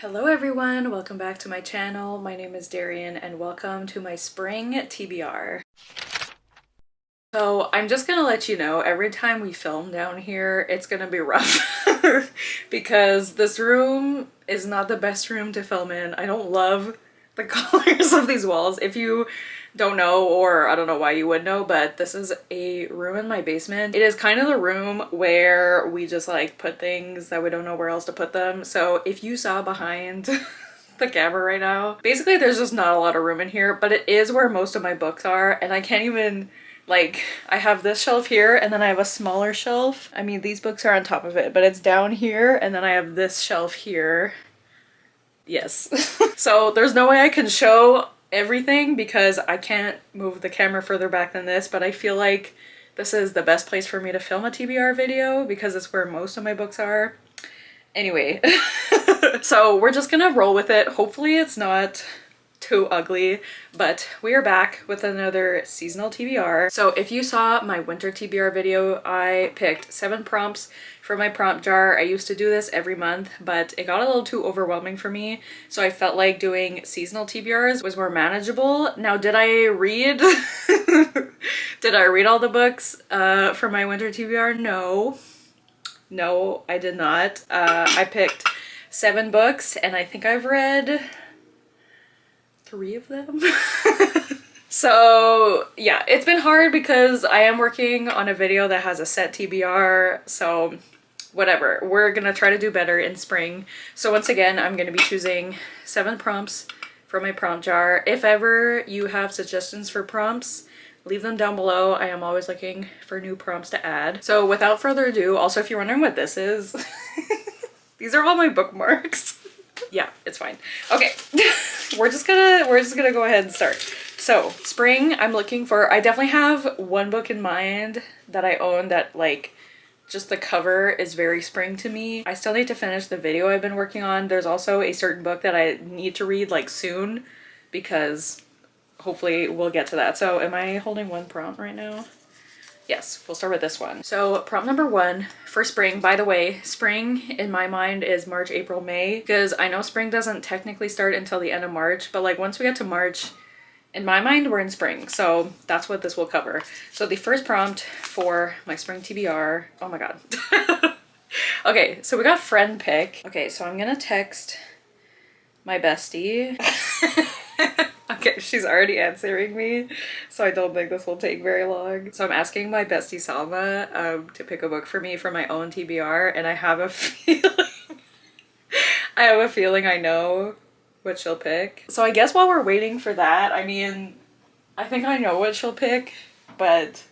Hello everyone, welcome back to my channel. My name is Darian and welcome to my spring TBR. So I'm just gonna let you know, every time we film down here, it's gonna be rough because this room is not the best room to film in. I don't love the colors of these walls. If you don't know, or I don't know why you would know, but this is a room in my basement. It is kind of the room where we just like put things that we don't know where else to put them. So if you saw behind the camera right now, basically there's just not a lot of room in here, but it is where most of my books are, and I can't even, like, I have this shelf here and then I have a smaller shelf. I mean, these books are on top of it, but it's down here, and then I have this shelf here. Yes. So there's no way I can show everything because I can't move the camera further back than this, but I feel like this is the best place for me to film a TBR video because it's where most of my books are. Anyway, so we're just gonna roll with it. Hopefully it's not too ugly, but we are back with another seasonal TBR. So if you saw my winter TBR video, I picked 7 prompts for my prompt jar. I used to do this every month, but it got a little too overwhelming for me, so I felt like doing seasonal TBRs was more manageable. Now, did I read did I read all the books for my winter TBR? No, I did not. I picked 7 books and I think I've read 3 of them. So yeah, it's been hard because I am working on a video that has a set TBR, so whatever. We're gonna try to do better in spring. So once again, I'm gonna be choosing 7 prompts for my prompt jar. If ever you have suggestions for prompts, leave them down below. I am always looking for new prompts to add. So without further ado, also if you're wondering what this is, these are all my bookmarks. Yeah, it's fine. Okay, we're just gonna go ahead and start. So spring, I'm looking for, I definitely have one book in mind that I own that, like, just the cover is very spring to me. I still need to finish the video I've been working on. There's also a certain book that I need to read like soon because hopefully we'll get to that. So am I holding one prompt right now? Yes, we'll start with this one. So prompt number 1 for spring. By the way, spring in my mind is March, April, May, because I know spring doesn't technically start until the end of March, but like once we get to March, in my mind, we're in spring. So that's what this will cover. So the first prompt for my spring TBR, oh my God. Okay, so we got friend pick. Okay, so I'm gonna text my bestie. Okay, she's already answering me, so I don't think this will take very long. So I'm asking my bestie Salma to pick a book for me for my own TBR, and I have a feeling I know what she'll pick. So I guess while we're waiting for that, I mean, I think I know what she'll pick, but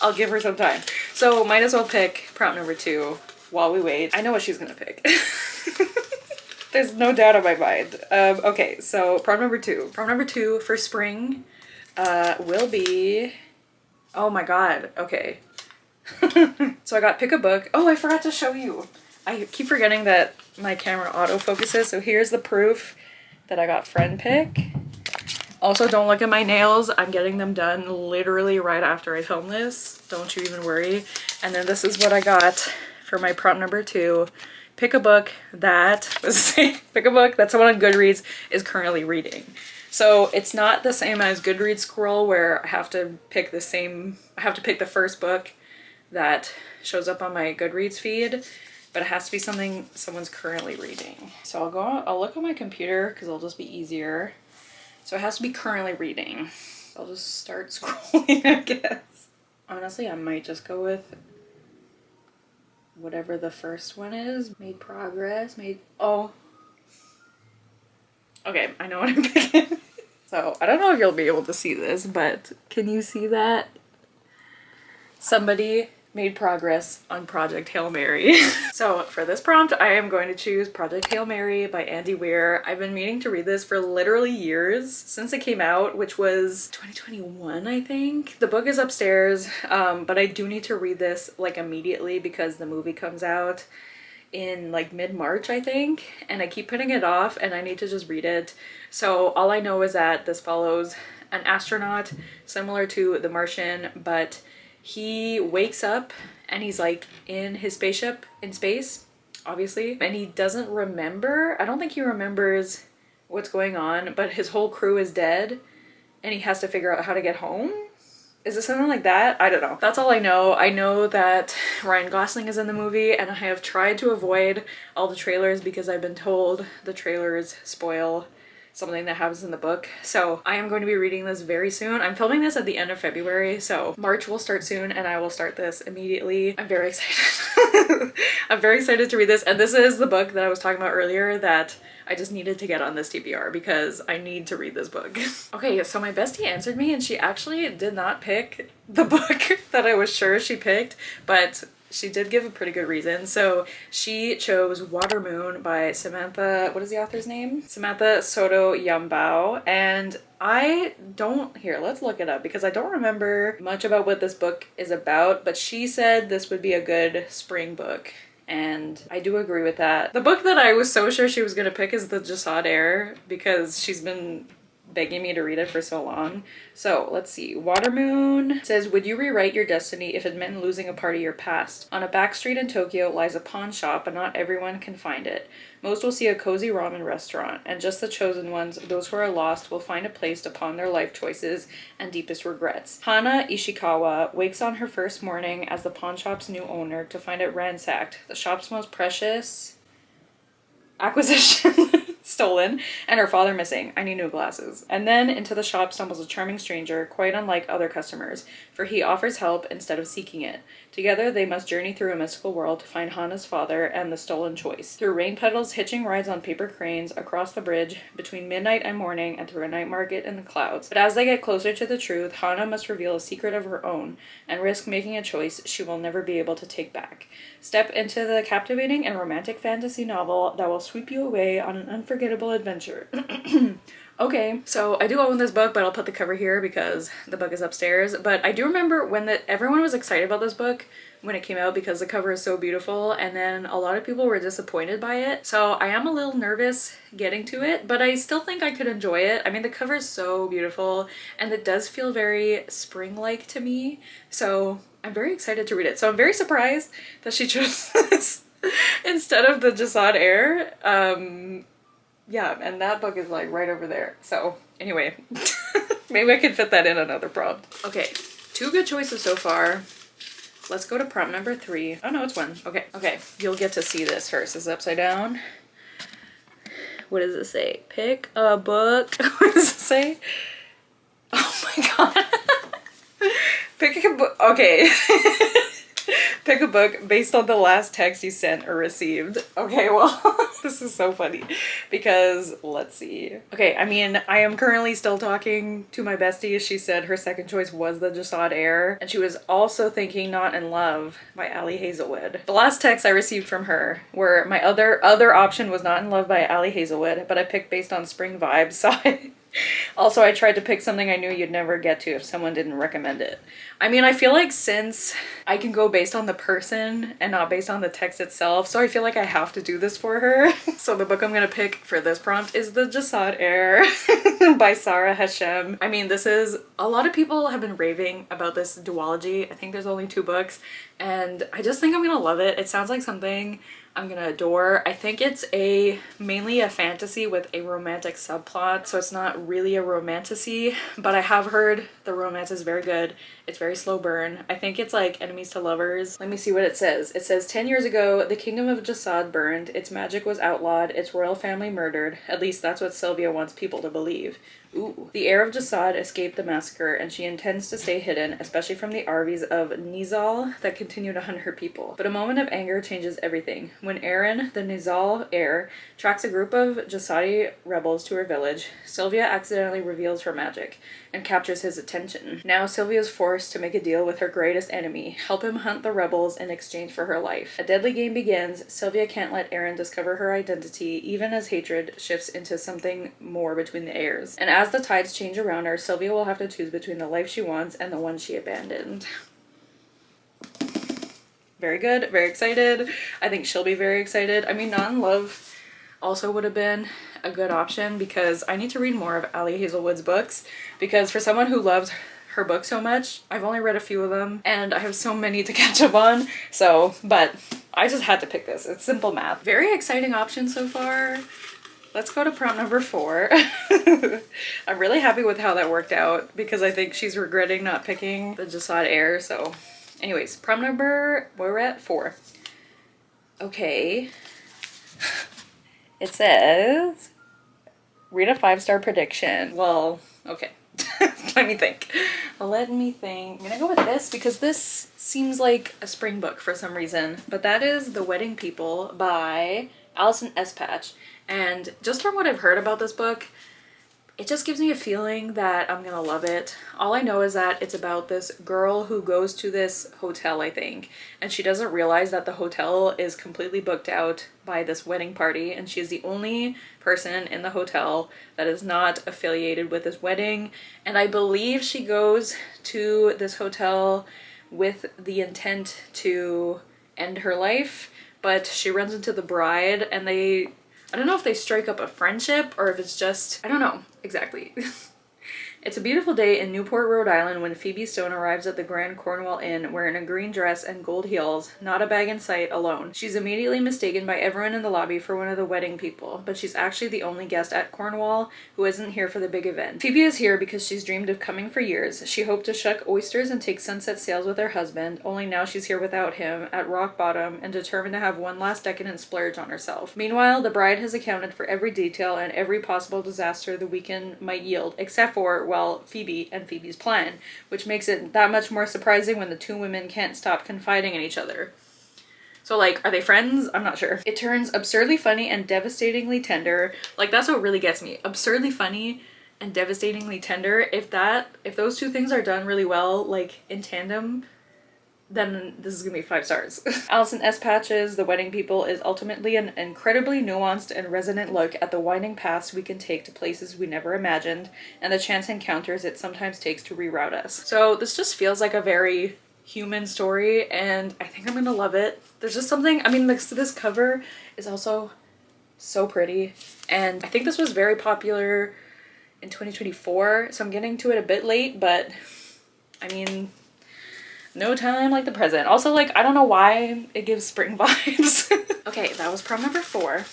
I'll give her some time. So might as well pick prompt number 2 while we wait. I know what she's gonna pick. There's no doubt in my mind. Okay, so prompt number 2. Prompt number 2 for spring will be, oh my God, okay. So I got pick a book. Oh, I forgot to show you. I keep forgetting that my camera autofocuses. So here's the proof that I got friend pick. Also, don't look at my nails. I'm getting them done literally right after I film this. Don't you even worry. And then this is what I got for my prompt number 2. Pick a book that, pick a book that someone on Goodreads is currently reading. So it's not the same as Goodreads scroll where I have to pick the first book that shows up on my Goodreads feed, but it has to be something someone's currently reading. So I'll look on my computer because it'll just be easier. So it has to be currently reading. I'll just start scrolling, I guess. Honestly, I might just go with whatever the first one is. Made progress, oh. Okay, I know what I'm picking. So I don't know if you'll be able to see this, but can you see that? Somebody made progress on Project Hail Mary. So for this prompt, I am going to choose Project Hail Mary by Andy Weir. I've been meaning to read this for literally years since it came out, which was 2021, I think. The book is upstairs, but I do need to read this like immediately because the movie comes out in like mid-March, I think, and I keep putting it off and I need to just read it. So all I know is that this follows an astronaut similar to The Martian, but he wakes up and he's like in his spaceship in space obviously, and he doesn't remember. I don't think he remembers what's going on, but his whole crew is dead and he has to figure out how to get home. Is it something like that? I don't know. That's all I know. I know that Ryan Gosling is in the movie, and I have tried to avoid all the trailers because I've been told the trailers spoil something that happens in the book. So I am going to be reading this very soon. I'm filming this at the end of February, so March will start soon and I will start this immediately. I'm very excited. I'm very excited to read this, and this is the book that I was talking about earlier that I just needed to get on this TBR because I need to read this book. Okay, so my bestie answered me and she actually did not pick the book that I was sure she picked, but she did give a pretty good reason. So she chose Water Moon by Samantha, what is the author's name? Samantha Soto Yambao. And here, let's look it up because I don't remember much about what this book is about, but she said this would be a good spring book. And I do agree with that. The book that I was so sure she was gonna pick is The Jasad Heir because she's been begging me to read it for so long. So let's see. Water Moon says, would you rewrite your destiny if it meant losing a part of your past? On a back street in Tokyo lies a pawn shop, but not everyone can find it. Most will see a cozy ramen restaurant, and just the chosen ones, those who are lost, will find a place to pawn their life choices and deepest regrets. Hana Ishikawa wakes on her first morning as the pawn shop's new owner to find it ransacked, the shop's most precious acquisition stolen, and her father missing. I need new glasses. And then into the shop stumbles a charming stranger, quite unlike other customers, for he offers help instead of seeking it. Together they must journey through a mystical world to find Hana's father and the stolen choice. Through rain puddles, hitching rides on paper cranes, across the bridge, between midnight and morning, and through a night market in the clouds. But as they get closer to the truth, Hana must reveal a secret of her own, and risk making a choice she will never be able to take back. Step into the captivating and romantic fantasy novel that will sweep you away on an unforgettable adventure. Okay, so I do own this book, but I'll put the cover here because the book is upstairs. But I do remember when everyone was excited about this book when it came out because the cover is so beautiful, and then a lot of people were disappointed by it. So I am a little nervous getting to it, but I still think I could enjoy it. I mean, the cover is so beautiful and it does feel very spring-like to me. So I'm very excited to read it. So I'm very surprised that she chose this instead of The Jasad Heir. Yeah, and that book is like right over there. So anyway, maybe I could fit that in another prompt. Okay, 2 good choices so far. Let's go to prompt number 3. Oh no, it's 1. Okay, you'll get to see this first. Is it upside down? What does it say? Pick a book. What does it say? Oh my god. Pick a book. Okay. Pick a book based on the last text you sent or received. Okay, well, this is so funny because let's see. Okay, I mean, I am currently still talking to my bestie. She said her second choice was The Jasad Heir, and she was also thinking Not in Love by Ali Hazelwood. The last text I received from her were my other option was Not in Love by Ali Hazelwood, but I picked based on spring vibes, so also, I tried to pick something I knew you'd never get to if someone didn't recommend it. I mean, I feel like since I can go based on the person and not based on the text itself, so I feel like I have to do this for her. So the book I'm gonna pick for this prompt is The Jasad Heir by Sarah Hashem. I mean, a lot of people have been raving about this duology. I think there's only 2 books, and I just think I'm gonna love it. It sounds like something I'm gonna adore. I think it's mainly a fantasy with a romantic subplot, so it's not really a romantasy, but I have heard the romance is very good. It's very slow burn. I think it's like enemies to lovers. Let me see what it says. It says 10 years ago, the kingdom of Jasad burned, its magic was outlawed, its royal family murdered. At least that's what Sylvia wants people to believe. Ooh. The heir of Jasad escaped the massacre, and she intends to stay hidden, especially from the armies of Nizal that continue to hunt her people. But a moment of anger changes everything. When Aaron, the Nizal heir, tracks a group of Jasadi rebels to her village, Sylvia accidentally reveals her magic and captures his attention. Now Sylvia's forced to make a deal with her greatest enemy, help him hunt the rebels in exchange for her life. A deadly game begins. Sylvia can't let Aaron discover her identity, even as hatred shifts into something more between the heirs. And as the tides change around her, Sylvia will have to choose between the life she wants and the one she abandoned. Very good, very excited. I think she'll be very excited. I mean, Not in Love also would have been a good option because I need to read more of Ali Hazelwood's books, because for someone who loves her book so much, I've only read a few of them and I have so many to catch up on. So, but I just had to pick this. It's simple math. Very exciting option so far. Let's go to prompt number 4. I'm really happy with how that worked out because I think she's regretting not picking the Jasad Air. So anyways, prompt number, where we're at 4. Okay. It says, read a 5-star prediction. Well, okay. Let me think. I'm gonna go with this because this seems like a spring book for some reason. But that is The Wedding People by Allison S. Patch. And just from what I've heard about this book, it just gives me a feeling that I'm gonna love it. All I know is that it's about this girl who goes to this hotel, I think, and she doesn't realize that the hotel is completely booked out by this wedding party, and she's the only person in the hotel that is not affiliated with this wedding. And I believe she goes to this hotel with the intent to end her life, but she runs into the bride and I don't know if they strike up a friendship or if it's just, I don't know exactly. It's a beautiful day in Newport, Rhode Island when Phoebe Stone arrives at the Grand Cornwall Inn wearing a green dress and gold heels, not a bag in sight, alone. She's immediately mistaken by everyone in the lobby for one of the wedding people, but she's actually the only guest at Cornwall who isn't here for the big event. Phoebe is here because she's dreamed of coming for years. She hoped to shuck oysters and take sunset sails with her husband, only now she's here without him, at rock bottom, and determined to have one last decadent splurge on herself. Meanwhile, the bride has accounted for every detail and every possible disaster the weekend might yield, except for, well, Phoebe and Phoebe's plan, which makes it that much more surprising when the two women can't stop confiding in each other. So, like, are they friends? I'm not sure. It turns absurdly funny and devastatingly tender. Like, that's what really gets me. Absurdly funny and devastatingly tender. If those two things are done really well, like, in tandem, then this is gonna be 5 stars. Allison S. Patch's The Wedding People is ultimately an incredibly nuanced and resonant look at the winding paths we can take to places we never imagined and the chance encounters it sometimes takes to reroute us. So this just feels like a very human story and I think I'm gonna love it. There's just something, I mean, this cover is also so pretty and I think this was very popular in 2024, so I'm getting to it a bit late, but I mean, no time like the present. Also, like, I don't know why it gives spring vibes. Okay, that was prompt number 4.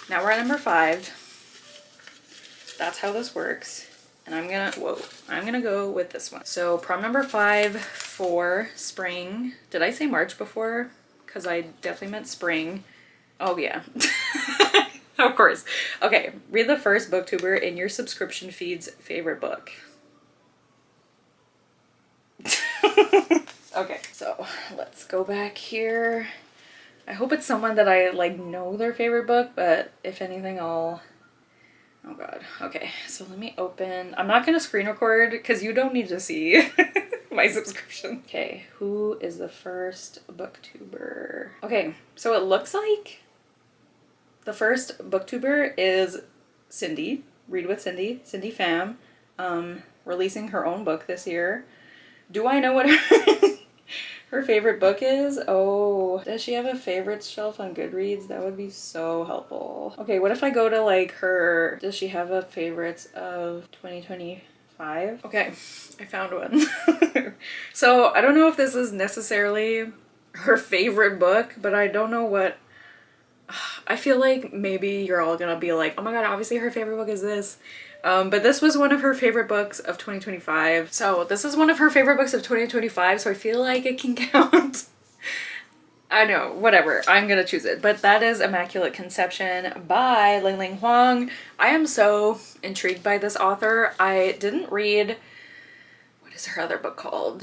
Now we're at number 5. That's how this works. And I'm gonna go with this one. So prompt number 5 for spring. Did I say March before? Because I definitely meant spring. Oh yeah. Of course. Okay, read the first booktuber in your subscription feed's favorite book. Okay, so let's go back here. I hope it's someone that I like know their favorite book, but if anything, oh god. Okay, so let me open. I'm not gonna screen record because you don't need to see my subscription. Okay, who is the first booktuber? Okay, so it looks like the first booktuber is Cindy, Read with Cindy, Cindy Pham, releasing her own book this year. Do I know what her favorite book is? Oh, does she have a favorites shelf on Goodreads? That would be so helpful. Okay, what if I go to like her, does she have a favorites of 2025? Okay, I found one. So I don't know if this is necessarily her favorite book, but I don't know what, I feel like maybe you're all gonna be like, oh my god, obviously her favorite book is this. But this was one of her favorite books of 2025. So this is one of her favorite books of 2025, so I feel like it can count. I know, whatever, I'm gonna choose it. But that is Immaculate Conception by Ling Ling Huang. I am so intrigued by this author. I didn't read, what is her other book called?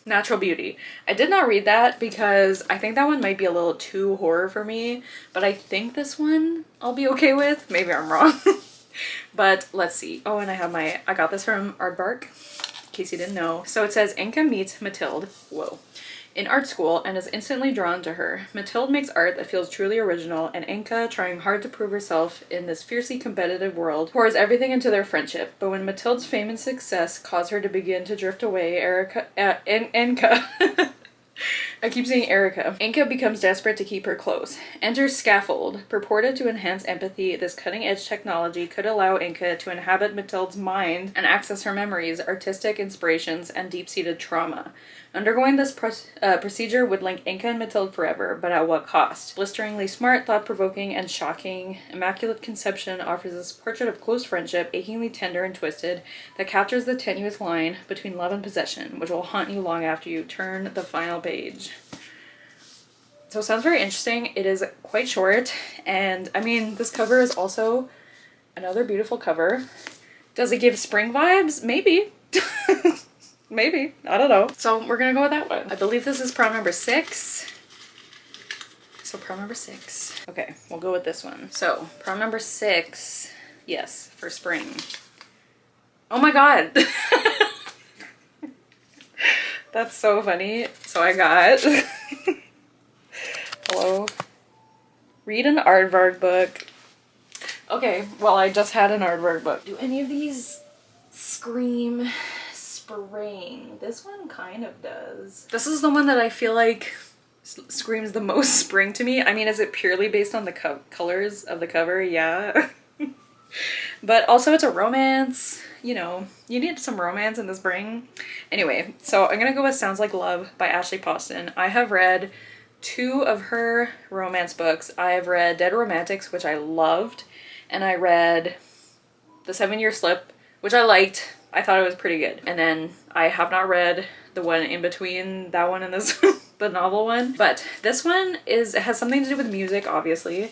Natural Beauty. I did not read that because I think that one might be a little too horror for me, but I think this one I'll be okay with. Maybe I'm wrong. But let's see. Oh, and I got this from Aardvark, in case you didn't know. So it says, Inka meets Mathilde, whoa, in art school and is instantly drawn to her. Mathilde makes art that feels truly original, and Inka, trying hard to prove herself in this fiercely competitive world, pours everything into their friendship. But when Mathilde's fame and success cause her to begin to drift away, Inka I keep saying Erica. Inca becomes desperate to keep her close. Enter Scaffold. Purported to enhance empathy, this cutting-edge technology could allow Inca to inhabit Matilda's mind and access her memories, artistic inspirations, and deep-seated trauma. Undergoing this procedure would link Inca and Matilda forever, but at what cost? Blisteringly smart, thought-provoking, and shocking, Immaculate Conception offers this portrait of close friendship, achingly tender and twisted, that captures the tenuous line between love and possession, which will haunt you long after you turn the final page. So it sounds very interesting. It is quite short, and I mean, this cover is also another beautiful cover. Does it give spring vibes? Maybe. Maybe. I don't know. So we're gonna go with that one. I believe this is prom number 6. So prom number 6. Okay, we'll go with this one. So prom number 6, yes, for spring. Oh my god. That's so funny. So I got hello. Read an aardvark book. Okay, well, I just had an aardvark book. Do any of these scream spring? This one kind of does. This is the one that I feel like screams the most spring to me. I mean, is it purely based on the colors of the cover? Yeah. But also it's a romance, you know, you need some romance in the spring. Anyway, so I'm gonna go with Sounds Like Love by Ashley Poston. I have read 2 of her romance books. I have read Dead Romantics, which I loved, and I read The 7-Year Slip, which I liked. I thought it was pretty good. And then I have not read the one in between that one and this the novel one. But this one has something to do with music, obviously.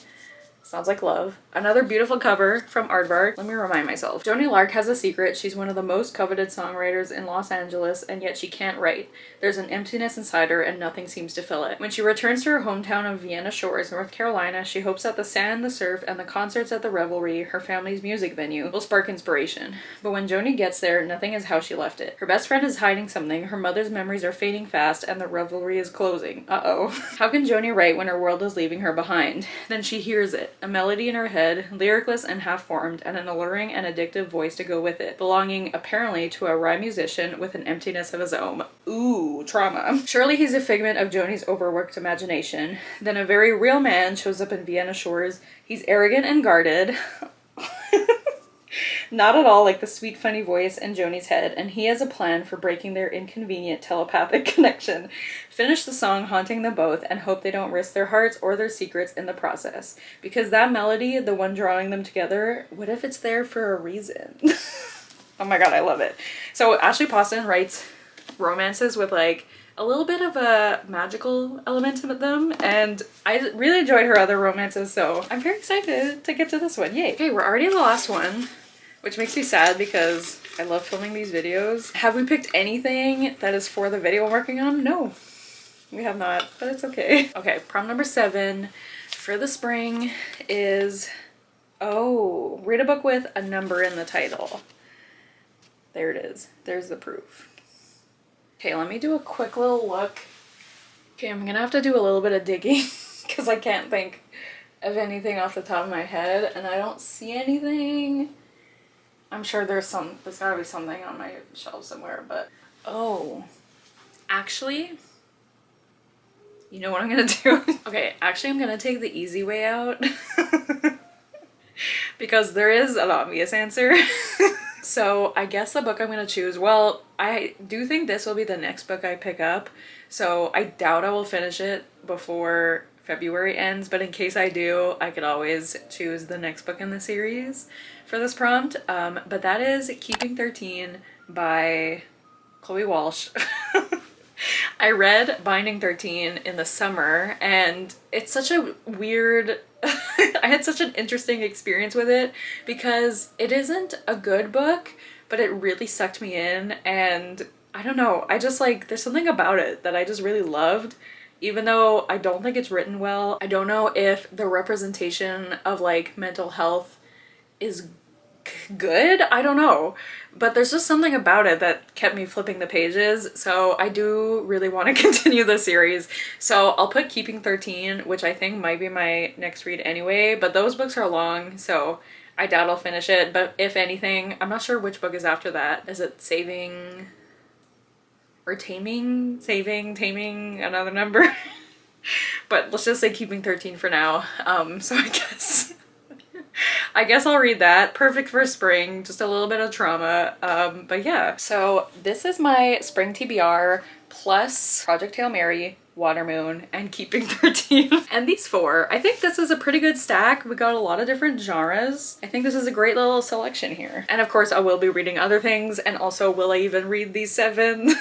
Sounds Like Love. Another beautiful cover from Aardvark. Let me remind myself. Joni Lark has a secret. She's one of the most coveted songwriters in Los Angeles, and yet she can't write. There's an emptiness inside her and nothing seems to fill it. When she returns to her hometown of Vienna Shores, North Carolina, she hopes that the sand, the surf, and the concerts at the Revelry, her family's music venue, will spark inspiration. But when Joni gets there, nothing is how she left it. Her best friend is hiding something, her mother's memories are fading fast, and the Revelry is closing. Uh-oh. How can Joni write when her world is leaving her behind? Then she hears it. A melody in her head, lyricless and half-formed, and an alluring and addictive voice to go with it, belonging apparently to a rhyme musician with an emptiness of his own. Ooh, trauma. Surely he's a figment of Joni's overworked imagination. Then a very real man shows up in Vienna Shores. He's arrogant and guarded. Not at all like the sweet, funny voice in Joni's head, and he has a plan for breaking their inconvenient telepathic connection. Finish the song haunting them both and hope they don't risk their hearts or their secrets in the process. Because that melody, the one drawing them together, what if it's there for a reason? Oh my god, I love it. So Ashley Poston writes romances with like a little bit of a magical element to them, and I really enjoyed her other romances, so I'm very excited to get to this one. Yay. Okay, we're already in the last one, which makes me sad because I love filming these videos. Have we picked anything that is for the video I'm working on? No, we have not, but it's okay. Okay, prom number 7 for the spring is, oh, read a book with a number in the title. There it is. There's the proof. Okay, let me do a quick little look. Okay, I'm gonna have to do a little bit of digging because I can't think of anything off the top of my head, and I don't see anything. I'm sure there's gotta be something on my shelf somewhere, but oh, actually, you know what I'm gonna do? Okay, actually I'm gonna take the easy way out because there is an obvious answer. So I guess the book I'm gonna choose, well, I do think this will be the next book I pick up, so I doubt I will finish it before February ends, but in case I do, I could always choose the next book in the series for this prompt. But that is Keeping 13 by Chloe Walsh. I read Binding 13 in the summer, and it's such a weird I had such an interesting experience with it because it isn't a good book, but it really sucked me in, and I don't know, I just like, there's something about it that I just really loved, even though I don't think it's written well. I don't know if the representation of like mental health is good, I don't know, but there's just something about it that kept me flipping the pages, so I do really want to continue the series. So I'll put Keeping 13, which I think might be my next read anyway, but those books are long, so I doubt I'll finish it. But if anything, I'm not sure which book is after that. Is it Saving or taming another number. But let's just say keeping 13 for now. So I guess I'll read that. Perfect for spring, just a little bit of trauma. But yeah, so this is my spring TBR plus Project Hail Mary, Water Moon, and Keeping 13. And these four, I think this is a pretty good stack. We got a lot of different genres. I think this is a great little selection here. And of course I will be reading other things, and also will I even read these 7?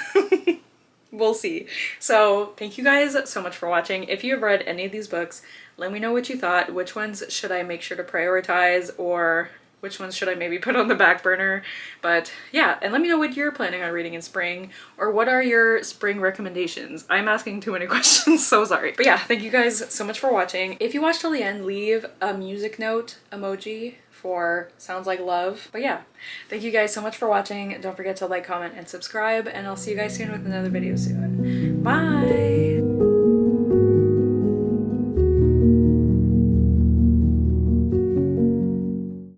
We'll see. So thank you guys so much for watching. If you have read any of these books, let me know what you thought. Which ones should I make sure to prioritize, or which ones should I maybe put on the back burner? But yeah, and let me know what you're planning on reading in spring, or what are your spring recommendations? I'm asking too many questions, so sorry. But yeah, thank you guys so much for watching. If you watched till the end, leave a music note emoji for Sounds Like Love. But yeah, thank you guys so much for watching. Don't forget to like, comment, and subscribe, and I'll see you guys soon with another video soon. Bye!